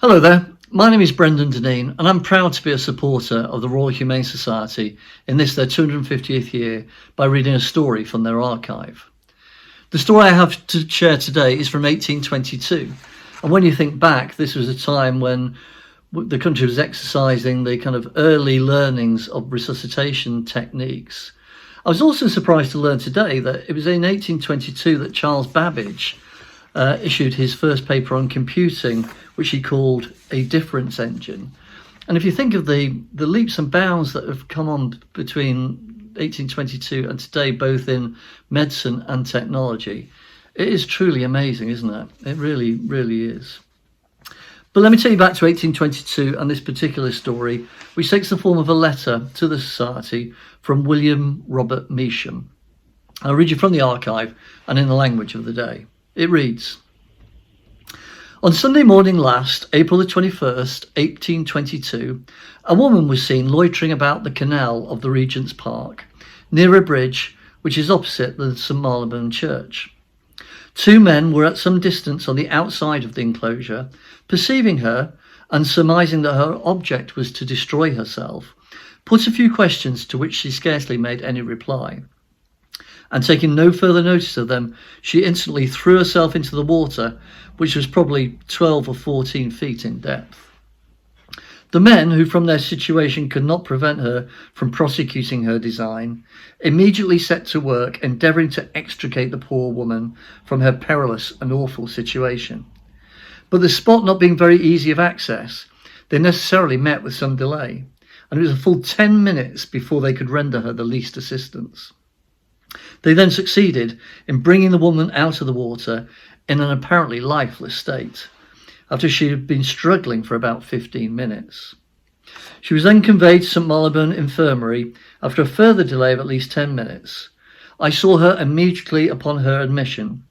Hello there, my name is Brendan Deneen and I'm proud to be a supporter of the Royal Humane Society in this their 250th year by reading a story from their archive. The story I have to share today is from 1822, and when you think back, this was a time when the country was exercising the kind of early learnings of resuscitation techniques. I was also surprised to learn today that it was in 1822 that Charles Babbage issued his first paper on computing, which he called a difference engine. And if you think of the leaps and bounds that have come on between 1822 and today, both in medicine and technology, it is truly amazing, isn't it? It really, really is. But let me take you back to 1822 and this particular story, which takes the form of a letter to the Society from William Robert Measham. I'll read you from the archive and in the language of the day. It reads, "On Sunday morning last, April the 21st, 1822, a woman was seen loitering about the canal of the Regent's Park, near a bridge which is opposite the St Marylebone Church. Two men were at some distance on the outside of the enclosure. Perceiving her, and surmising that her object was to destroy herself, put a few questions to which she scarcely made any reply. And taking no further notice of them, she instantly threw herself into the water, which was probably 12 or 14 feet in depth. The men, who from their situation could not prevent her from prosecuting her design, immediately set to work endeavouring to extricate the poor woman from her perilous and awful situation. But the spot not being very easy of access, they necessarily met with some delay, and it was a full 10 minutes before they could render her the least assistance. They then succeeded in bringing the woman out of the water in an apparently lifeless state, after she had been struggling for about 15 minutes. She was then conveyed to St Marylebone Infirmary after a further delay of at least 10 minutes. I saw her immediately upon her admission.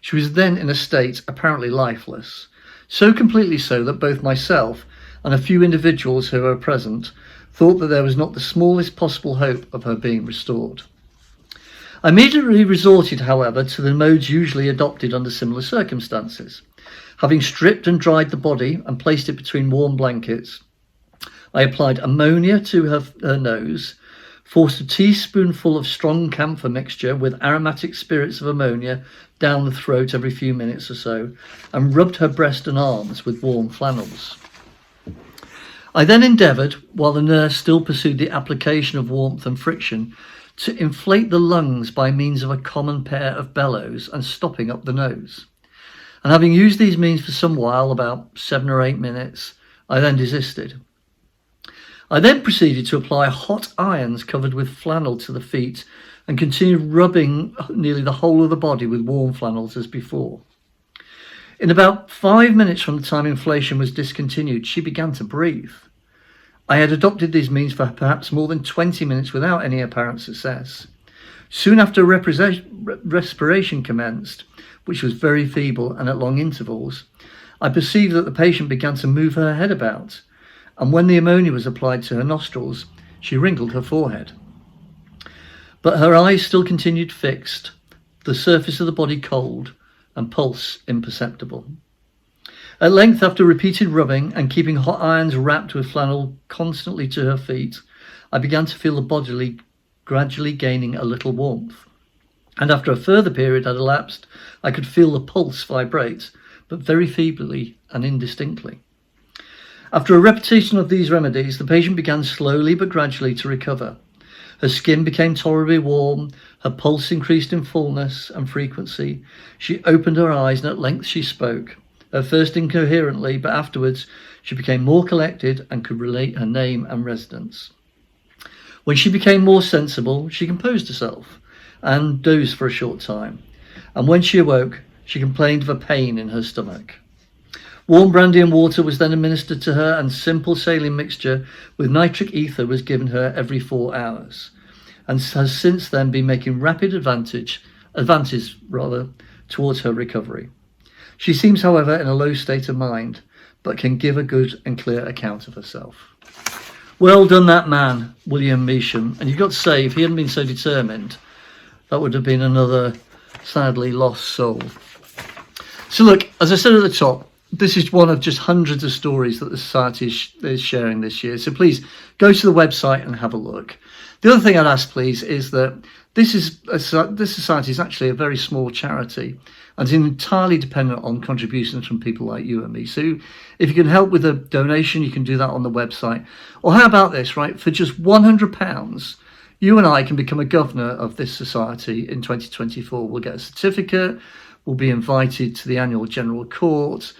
She was then in a state apparently lifeless, so completely so that both myself and a few individuals who were present thought that there was not the smallest possible hope of her being restored. I immediately resorted, however, to the modes usually adopted under similar circumstances. Having stripped and dried the body and placed it between warm blankets, I applied ammonia to her nose, forced a teaspoonful of strong camphor mixture with aromatic spirits of ammonia down the throat every few minutes or so, and rubbed her breast and arms with warm flannels. I then endeavoured, while the nurse still pursued the application of warmth and friction, to inflate the lungs by means of a common pair of bellows and stopping up the nose. And having used these means for some while, about 7 or 8 minutes, I then desisted. I then proceeded to apply hot irons covered with flannel to the feet and continued rubbing nearly the whole of the body with warm flannels as before. In about 5 minutes from the time inflation was discontinued, she began to breathe. I had adopted these means for perhaps more than 20 minutes without any apparent success. Soon after respiration commenced, which was very feeble and at long intervals, I perceived that the patient began to move her head about, and when the ammonia was applied to her nostrils, she wrinkled her forehead. But her eyes still continued fixed, the surface of the body cold, and pulse imperceptible. At length, after repeated rubbing and keeping hot irons wrapped with flannel constantly to her feet, I began to feel the body gradually gaining a little warmth. And after a further period had elapsed, I could feel the pulse vibrate, but very feebly and indistinctly. After a repetition of these remedies, the patient began slowly but gradually to recover. Her skin became tolerably warm, her pulse increased in fullness and frequency. She opened her eyes and at length she spoke. At first incoherently, but afterwards she became more collected and could relate her name and residence. When she became more sensible, she composed herself and dozed for a short time. And when she awoke, she complained of a pain in her stomach. Warm brandy and water was then administered to her, and simple saline mixture with nitric ether was given her every 4 hours, and has since then been making rapid advances towards her recovery. She seems, however, in a low state of mind, but can give a good and clear account of herself." Well done, that man, William Measham. And you've got to say, if he hadn't been so determined, that would have been another sadly lost soul. So look, as I said at the top, this is one of just hundreds of stories that the Society is sharing this year. So please go to the website and have a look. The other thing I'd ask, please, is that this Society is actually a very small charity and is entirely dependent on contributions from people like you and me. So if you can help with a donation, you can do that on the website. Or how about this, right? For just £100, you and I can become a governor of this society in 2024. We'll get a certificate. We'll be invited to the annual general court.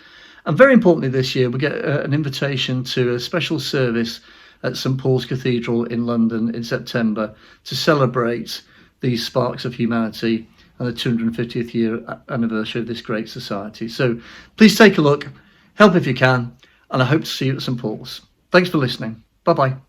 And very importantly this year, we'll get an invitation to a special service at St Paul's Cathedral in London in September to celebrate these sparks of humanity and the 250th year anniversary of this great society. So please take a look, help if you can, and I hope to see you at St Paul's. Thanks for listening. Bye-bye.